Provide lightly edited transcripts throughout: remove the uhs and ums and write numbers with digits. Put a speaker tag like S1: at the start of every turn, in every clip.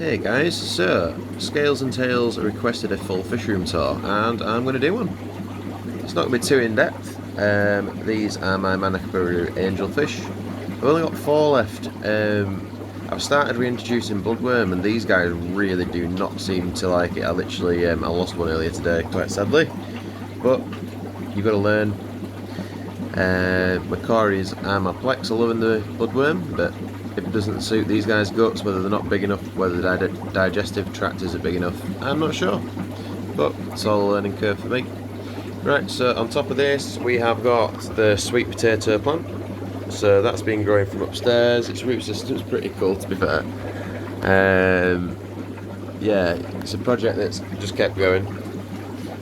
S1: Hey guys, so Scales and Tails requested a full fish room tour and I'm going to do one. It's not going to be too in depth. These are my Manakabaru Angelfish. I've only got 4 left. I've started reintroducing bloodworm and these guys really do not seem to like it. I lost one earlier today, quite sadly. But you've got to learn. My Corys and my Plex are loving the bloodworm, but if it doesn't suit these guys' guts, whether they're not big enough, whether the digestive tract isn't big enough, I'm not sure. But it's all a learning curve for me. Right, so on top of this we have got the sweet potato plant. So that's been growing from upstairs. Its root system's pretty cool, to be fair. Yeah, it's a project that's just kept going.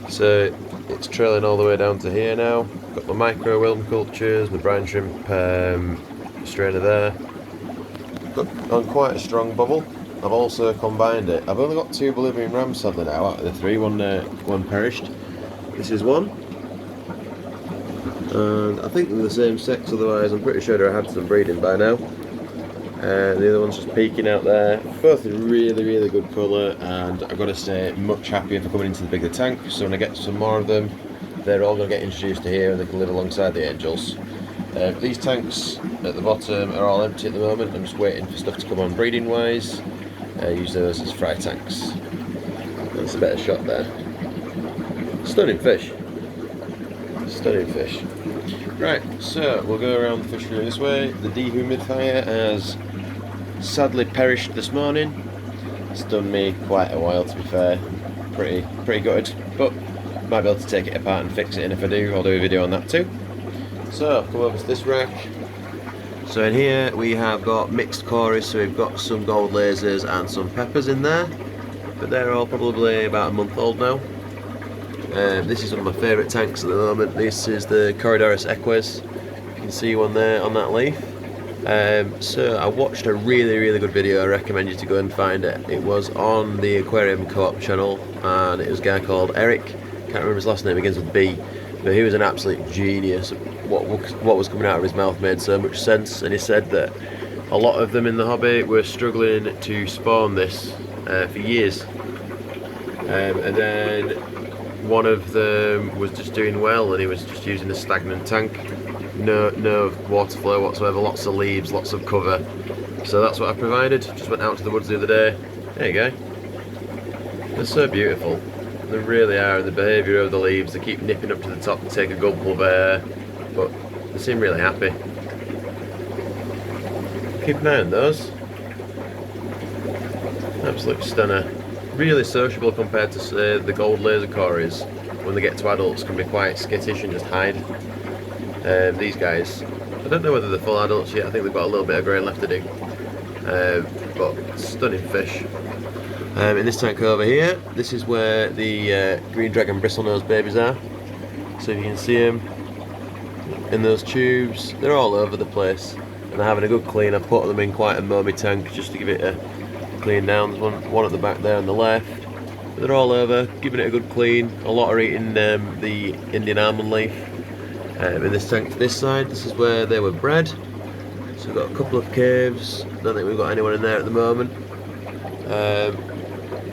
S1: So it's trailing all the way down to here now. Got my micro worm cultures, my brine shrimp strainer there. Got on quite a strong bubble. I've also combined it. I've only got 2 Bolivian rams sadly now out of the 3. One perished. This is one. And I think they're the same sex, otherwise I'm pretty sure I had some breeding by now. The other one's just peeking out there. Both in really good colour, and I've got to say much happier for coming into the bigger tank. So when I get some more of them, they're all going to get introduced to here and they can live alongside the angels. These tanks at the bottom are all empty at the moment. I'm just waiting for stuff to come on breeding wise. Use those as fry tanks. That's a better shot there. Stunning fish. Stunning fish. Right, so we'll go around the fish room this way. The dehumidifier has sadly perished this morning. It's done me quite a while, to be fair. Pretty gutted, but might be able to take it apart and fix it, and if I do, I'll do a video on that too. So, come over to this rack. So in here we have got mixed Corys, so we've got some gold lasers and some peppers in there, but they're all probably about a month old now. This is one of my favourite tanks at the moment. This is the Corydoras Equus. You can see one there on that leaf. So I watched a really good video. I recommend you to go and find it. It was on the Aquarium Co-op channel, and it was a guy called Eric. Can't remember his last name, begins with B, but he was an absolute genius. What was coming out of his mouth made so much sense, and he said that a lot of them in the hobby were struggling to spawn this for years, and then one of them was just doing well, and he was just using a stagnant tank, no water flow whatsoever, lots of leaves, lots of cover. So that's what I provided. Just went out to the woods the other day. There you go. They're so beautiful. They really are. The behaviour of the leaves, they keep nipping up to the top to take a gulpful of air, but they seem really happy. Keep an eye on those. Absolute stunner. Really sociable compared to, say, the gold laser Corys. When they get to adults, can be quite skittish and just hide. These guys, I don't know whether they're full adults yet. I think they've got a little bit of grey left to do. But stunning fish. In this tank over here, this is where the green dragon bristlenose babies are. So if you can see them in those tubes, they're all over the place, and they're having a good clean. I've put them in quite a mommy tank just to give it a clean down. There's one at the back there on the left, but they're all over, giving it a good clean. A lot are eating the Indian almond leaf. In this tank to this side, this is where they were bred. So we've got a couple of caves. Don't think we've got anyone in there at the moment.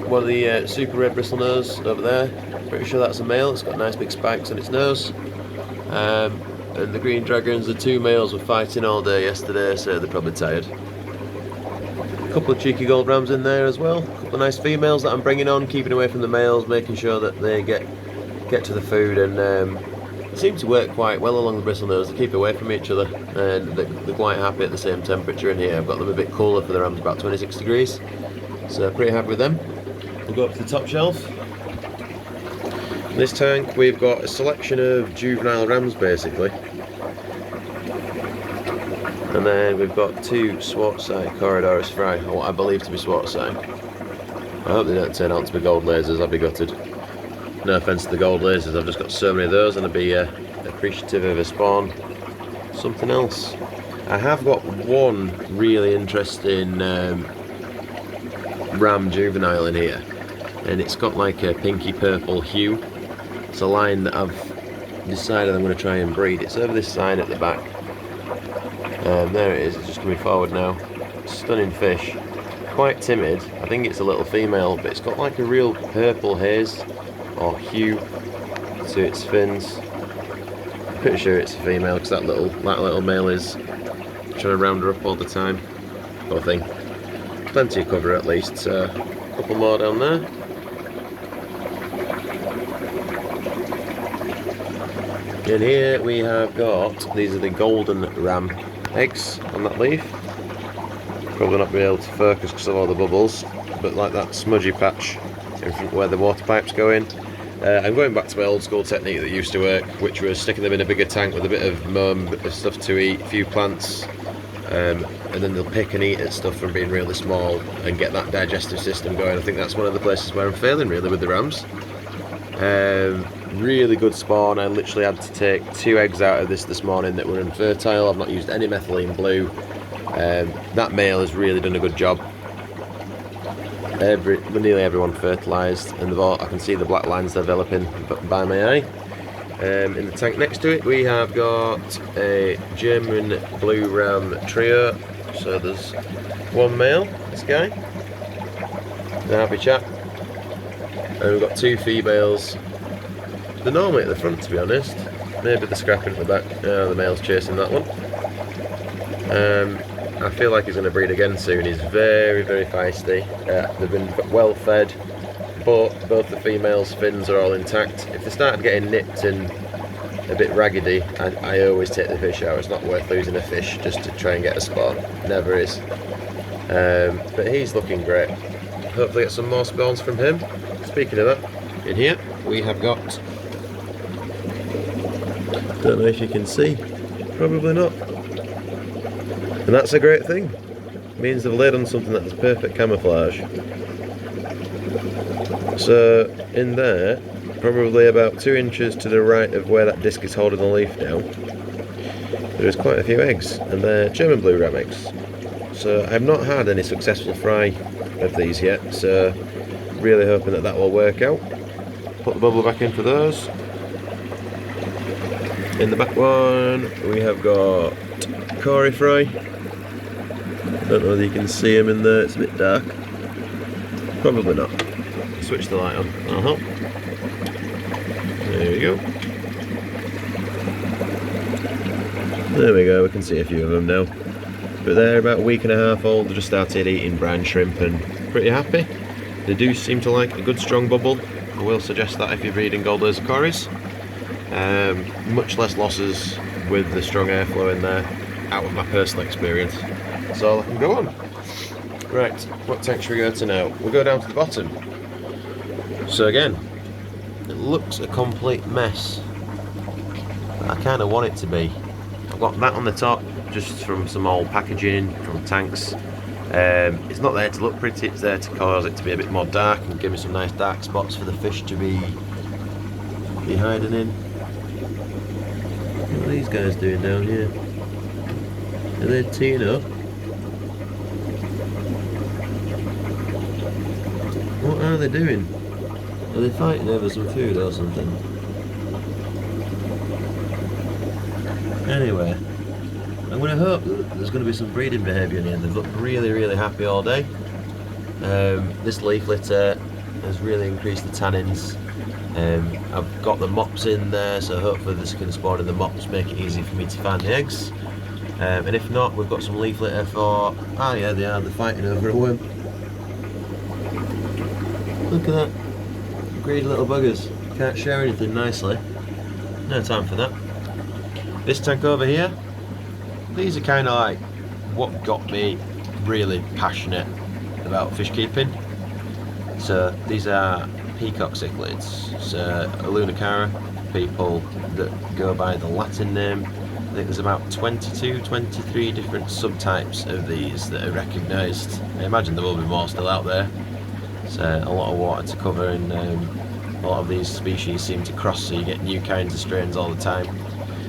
S1: One of the super red bristlenose over there. Pretty sure that's a male. It's got nice big spikes on its nose. And the green dragons, the 2 males were fighting all day yesterday, so they're probably tired. A couple of cheeky gold rams in there as well. A couple of nice females that I'm bringing on, keeping away from the males, making sure that they get to the food, and it seems to work quite well along the bristlenose. They keep away from each other, and they're quite happy at the same temperature in here. I've got them a bit cooler for the rams, about 26 degrees, so pretty happy with them. We'll go up to the top shelf. In this tank we've got a selection of juvenile rams basically, and then we've got 2 Swartzii Corydoras fry, or what I believe to be Swartzii. I hope they don't turn out to be gold lasers. I'll be gutted. No offence to the gold lasers, I've just got so many of those, and I'd be appreciative of a spawn something else. I have got one really interesting ram juvenile in here, and it's got like a pinky purple hue. It's a line that I've decided I'm going to try and breed. It's over this side at the back. There it is, it's just coming forward now. Stunning fish. quite timid. I think it's a little female, but it's got like a real purple haze or hue to its fins. I'm pretty sure it's a female because that little male is trying to round her up all the time. Poor thing. Plenty of cover at least, so a couple more down there. And here we have got, these are the golden ram eggs on that leaf. Probably not be able to focus because of all the bubbles, but like that smudgy patch in front where the water pipes go in. I'm going back to my old school technique that used to work, which was sticking them in a bigger tank with a bit of mum, bit of stuff to eat, a few plants, and then they'll pick and eat at stuff from being really small and get that digestive system going. I think that's one of the places where I'm failing really with the rams. Really good spawn. I literally had to take 2 eggs out of this morning that were infertile. I've not used any methylene blue. That male has really done a good job. Nearly everyone fertilised, and I can see the black lines developing by my eye. In the tank next to it we have got a German blue ram trio. So there's one male, this guy, the happy chap, and we've got 2 females. They're normally at the front, to be honest. Maybe they're scrapping at the back. Oh, the male's chasing that one. I feel like he's going to breed again soon. He's very, very feisty. They've been well fed, but both the females' fins are all intact. If they started getting nipped and a bit raggedy, I always take the fish out. It's not worth losing a fish just to try and get a spawn. Never is. But he's looking great. Hopefully get some more spawns from him. Speaking of that, in here we have got, don't know if you can see, probably not. And that's a great thing. It means they've laid on something that has perfect camouflage. So in there, probably about 2 inches to the right of where that disc is holding the leaf now, there is quite a few eggs, and they're German blue ram eggs. So I've not had any successful fry of these yet, so really hoping that that will work out. Put the bubble back in for those. In the back one we have got Cory fry. Don't know whether you can see him in there, it's a bit dark. Probably not. Switch the light on, that'll help. There we go. There we go, we can see a few of them now. But they're about a week and a half old, they just started eating brine shrimp and pretty happy. They do seem to like a good strong bubble. I will suggest that if you're breeding gold laser Corys. Much less losses with the strong airflow in there, out of my personal experience. That's all I can go on. Right, what tank should we go to now? We'll go down to the bottom. So again, it looks a complete mess. I kind of want it to be. I've got that on the top, just from some old packaging from tanks. It's not there to look pretty, it's there to cause it to be a bit more dark and give me some nice dark spots for the fish to be hiding in. What are these guys doing down here? Are they teeing up? What are they doing? Are they fighting over some food or something? Anyway, I'm going to hope that there's going to be some breeding behaviour in here. They've looked really, really happy all day. This leaf litter has really increased the tannins. I've got the mops in there, so hopefully this can spawn in the mops, make it easy for me to find the eggs. And if not, we've got some leaf litter for, oh yeah, they're fighting over a worm. Look at that, greedy little buggers, can't share anything nicely, no time for that. This tank over here, these are kind of like what got me really passionate about fish keeping. So these are peacock cichlids, so Lunacara, people that go by the Latin name. I think there's about 22, 23 different subtypes of these that are recognised. I imagine there will be more still out there. So a lot of water to cover, and a lot of these species seem to cross, so you get new kinds of strains all the time.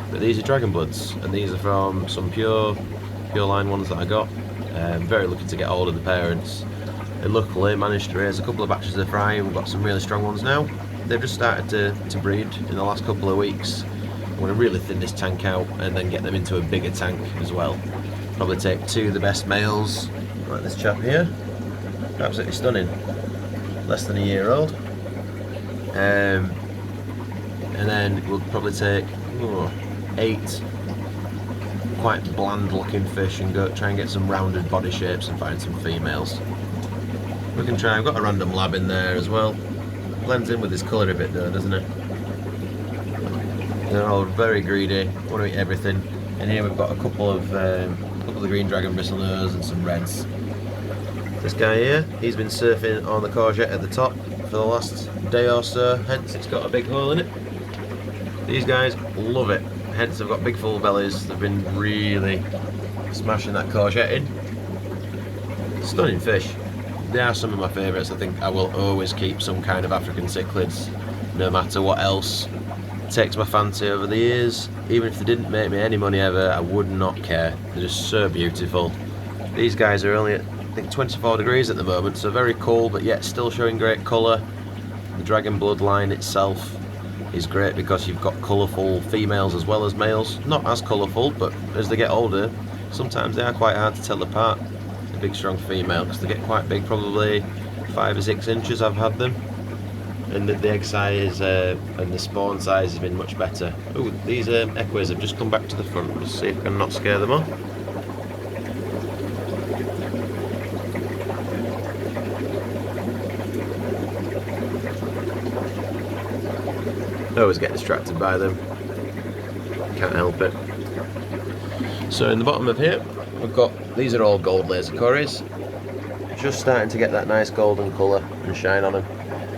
S1: But these are dragon bloods, and these are from some pure line ones that I got. Very lucky to get hold of the parents. And luckily managed to raise a couple of batches of fry, and we've got some really strong ones now. They've just started to breed in the last couple of weeks. I'm going to really thin this tank out and then get them into a bigger tank as well. Probably take 2 of the best males, like this chap here, Absolutely stunning. Less than a year old. And then we'll probably take 8 quite bland looking fish and go try and get some rounded body shapes and find some females. We can try, I've got a random lab in there as well. Blends in with his colour a bit though, doesn't it? They're all very greedy, want to eat everything. And here we've got a couple of green dragon bristlenose and some reds. This guy here, he's been surfing on the courgette at the top for the last day or so, hence it's got a big hole in it. These guys love it, hence they've got big full bellies. They've been really smashing that courgette in. Stunning fish. They are some of my favourites. I think I will always keep some kind of African cichlids, no matter what else takes my fancy over the years. Even if they didn't make me any money ever, I would not care. They're just so beautiful. These guys are only at, I think, 24 degrees at the moment, so very cool, but yet still showing great colour. The dragon bloodline itself is great because you've got colourful females as well as males. Not as colourful, but as they get older, sometimes they are quite hard to tell apart. A big strong female, because they get quite big, probably 5 or 6 inches I've had them. And the egg size and the spawn size has been much better. Oh, these equus have just come back to the front. Let's see if I can not scare them off. I always get distracted by them. Can't help it. So in the bottom of here, we've got, these are all gold laser cories. Just starting to get that nice golden colour and shine on them.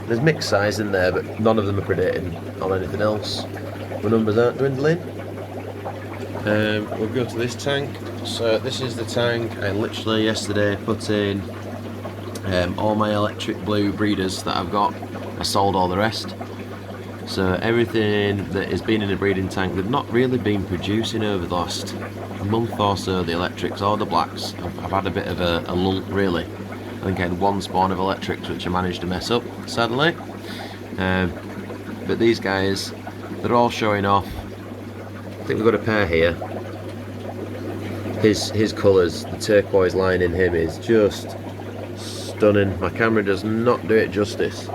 S1: There's mixed size in there, but none of them are predating on anything else. The numbers aren't dwindling. We'll go to this tank. So this is the tank I literally yesterday put in all my electric blue breeders that I've got. I sold all the rest. So everything that has been in a breeding tank, they've not really been producing over the last month or so, the electrics or the blacks. I've had a bit of a lull, really. I think I had 1 spawn of electrics which I managed to mess up, sadly. But these guys, they're all showing off. I think we've got a pair here. His colours, the turquoise line in him is just stunning. My camera does not do it justice.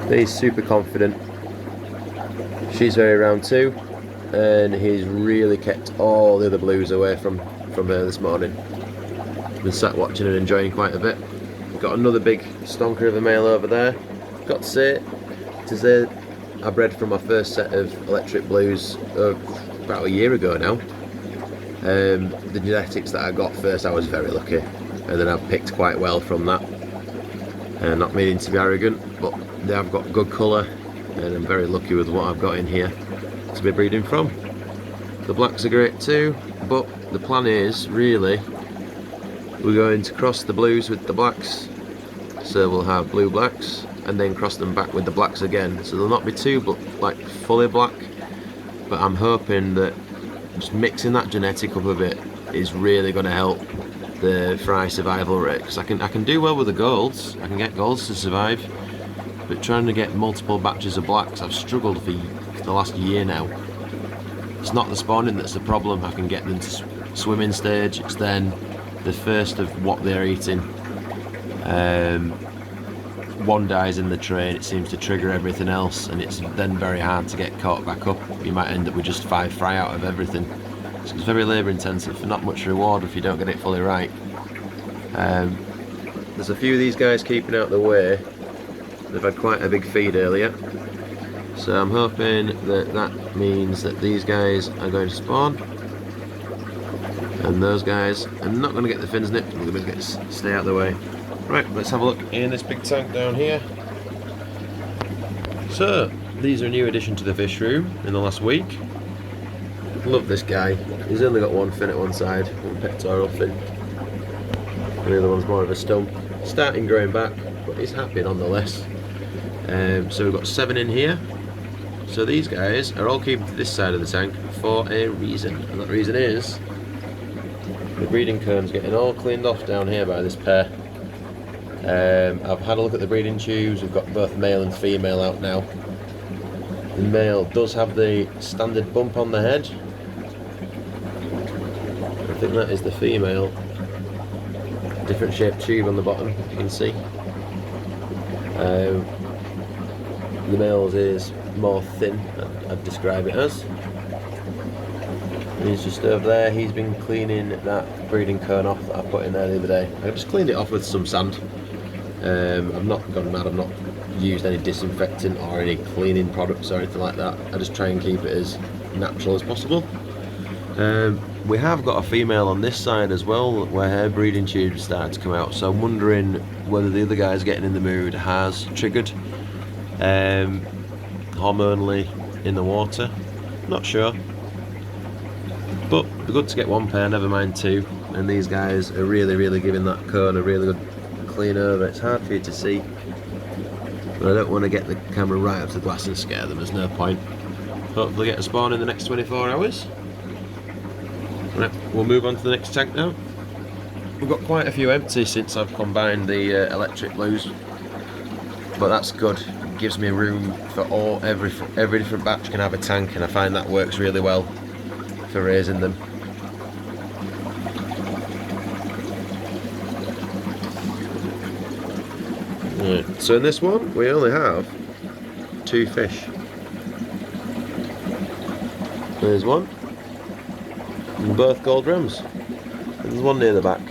S1: He's super confident. She's very round too, and he's really kept all the other blues away from her this morning. Been sat watching and enjoying quite a bit. Got another big stonker of a male over there. Got to say, I bred from my first set of electric blues about a year ago now. The genetics that I got first, I was very lucky, and then I've picked quite well from that. Not meaning to be arrogant, but they have got good colour, and I'm very lucky with what I've got in here to be breeding from. The blacks are great too, but the plan is really we're going to cross the blues with the blacks, so we'll have blue blacks and then cross them back with the blacks again, so they'll not be too like fully black, but I'm hoping that just mixing that genetic up a bit is really going to help the fry survival rate, because I can do well with the golds. I can get golds to survive, but trying to get multiple batches of blacks, I've struggled for the last year now. It's not the spawning that's the problem. I can get them to swimming stage. It's then the first of what they're eating. One dies in the train, it seems to trigger everything else, and it's then very hard to get caught back up. You might end up with just 5 fry out of everything. So it's very labour intensive for not much reward if you don't get it fully right. There's a few of these guys keeping out the way. They've had quite a big feed earlier, so I'm hoping that that means that these guys are going to spawn, and those guys are not going to get the fins nipped. We're going to stay out of the way. Right, let's have a look in this big tank down here. So these are a new addition to the fish room in the last week. Love this guy. He's only got 1 fin at one side, 1 pectoral fin, and the other one's more of a stump. Starting growing back, but he's happy nonetheless. So we've got 7 in here. So these guys are all keeping to this side of the tank for a reason, and that reason is the breeding comb's getting all cleaned off down here by this pair. I've had a look at the breeding tubes. We've got both male and female out now. The male does have the standard bump on the head. I think that is the female different shaped tube on the bottom, you can see. The male's is more thin, I'd describe it as. And he's just over there, he's been cleaning that breeding cone off that I put in there the other day. I just cleaned it off with some sand. I've not gone mad, I've not used any disinfectant or any cleaning products or anything like that. I just try and keep it as natural as possible. We have got a female on this side as well where her breeding tubes started to come out, so I'm wondering whether the other guy's getting in the mood has triggered hormonally in the water. Not sure, but it'd be good to get one pair, never mind two. And these guys are really giving that cone a really good clean over. It's hard for you to see, but I don't want to get the camera right up to the glass and scare them, there's no point. Hopefully get a spawn in the next 24 hours. Right, we'll move on to the next tank now. We've got quite a few empty since I've combined the electric blues, but that's good. It gives me room for every different batch can have a tank, and I find that works really well for raising them. Right, so in this one we only have 2 fish. There's one, and both gold rams. There's one near the back.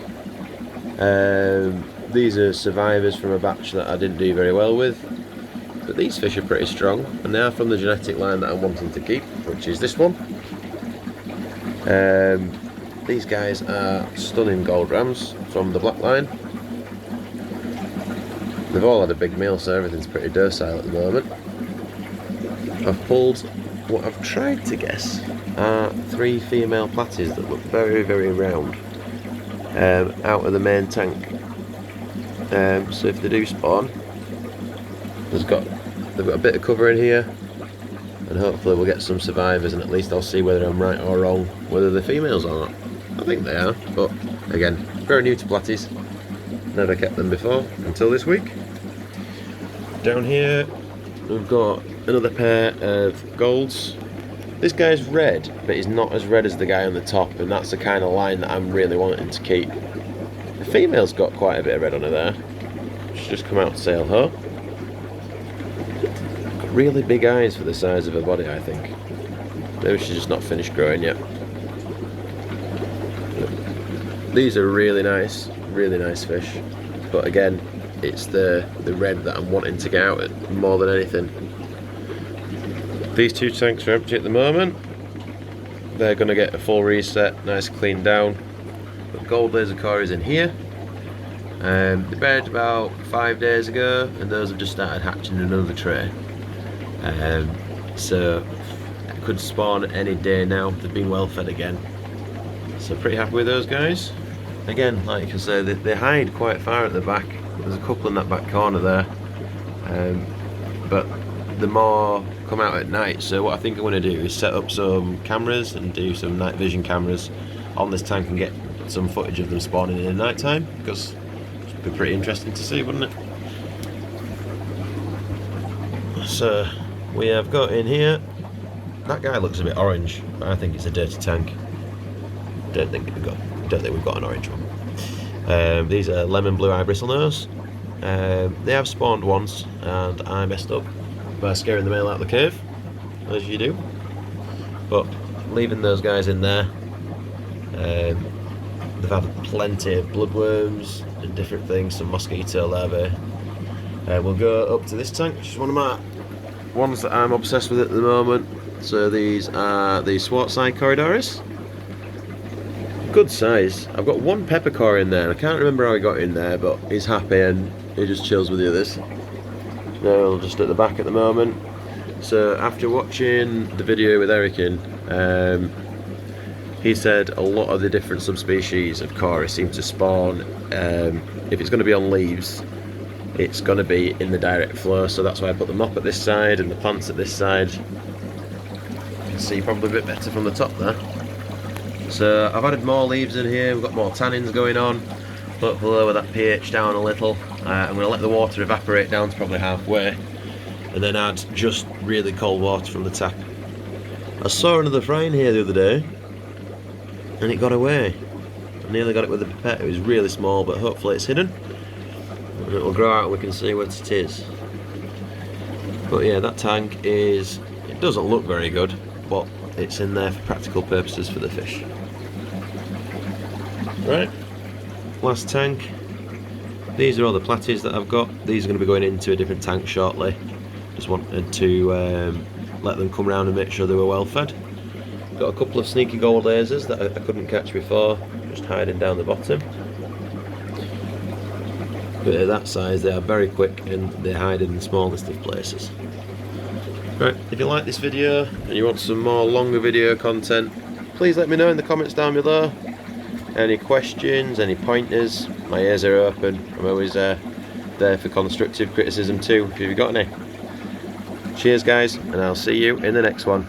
S1: These are survivors from a batch that I didn't do very well with, but these fish are pretty strong, and they are from the genetic line that I'm wanting to keep, which is this one. These guys are stunning gold rams from the black line. They've all had a big meal, so everything's pretty docile at the moment. I've pulled what I've tried to guess are 3 female platies that look very round out of the main tank. So if they do spawn, they've got a bit of cover in here, and hopefully we'll get some survivors, and at least I'll see whether I'm right or wrong, whether they're females or not. I think they are, but again, very new to platies. Never kept them before until this week. Down here we've got another pair of golds. This guy's red, but he's not as red as the guy on the top, and that's the kind of line that I'm really wanting to keep. The female's got quite a bit of red on her there. She's just come out to sail her. Got really big eyes for the size of her body, I think. Maybe she's just not finished growing yet. These are really nice fish, but again, it's the red that I'm wanting to get out at more than anything. These 2 tanks are empty at the moment. They're going to get a full reset, nice clean down. Got gold laser cories in here. They bred about 5 days ago, and those have just started hatching in another tray. So it could spawn any day now. They've been well fed again, so pretty happy with those guys. Again, like I say, they hide quite far at the back. There's a couple in that back corner there, but the more come out at night. So what I think I'm going to do is set up some cameras and do some night vision cameras on this tank and get some footage of them spawning in the night time, because it'd be pretty interesting to see, wouldn't it? So we have got in here, that guy looks a bit orange, but I think it's a dirty tank. Don't think we've got an orange one. These are lemon blue eye bristlenose. They have spawned once, and I messed up by scaring the male out of the cave, as you do. But leaving those guys in there, they've had plenty of bloodworms and different things, some mosquito larvae. We'll go up to this tank, which is one of my ones that I'm obsessed with at the moment. So these are the Swartzeye Corydoras. Good size. I've got one peppercore in there, and I can't remember how he got in there, but he's happy and he just chills with the others. They're just at the back at the moment. So after watching the video with Erikin, he said a lot of the different subspecies of cory seem to spawn, if it's going to be on leaves, it's going to be in the direct flow, so that's why I put them up at this side and the plants at this side. You can see probably a bit better from the top there. So I've added more leaves in here, we've got more tannins going on. Hopefully lower that pH down a little. I'm going to let the water evaporate down to probably halfway, and then add just really cold water from the tap. I saw another fry in here the other day, and it got away. I nearly got it with a pipette. It was really small, but hopefully it's hidden. And it will grow out and we can see what it is. But yeah, that tank is, it doesn't look very good, but it's in there for practical purposes for the fish. Right, last tank. These are all the platies that I've got. These are going to be going into a different tank shortly. Just wanted to let them come round and make sure they were well fed. Got a couple of sneaky gold lasers that I couldn't catch before, just hiding down the bottom. But at that size they are very quick and they hide in the smallest of places. Right, if you like this video and you want some more longer video content, please let me know in the comments down below. Any questions, any pointers, my ears are open. I'm always there for constructive criticism too, if you've got any. Cheers guys, and I'll see you in the next one.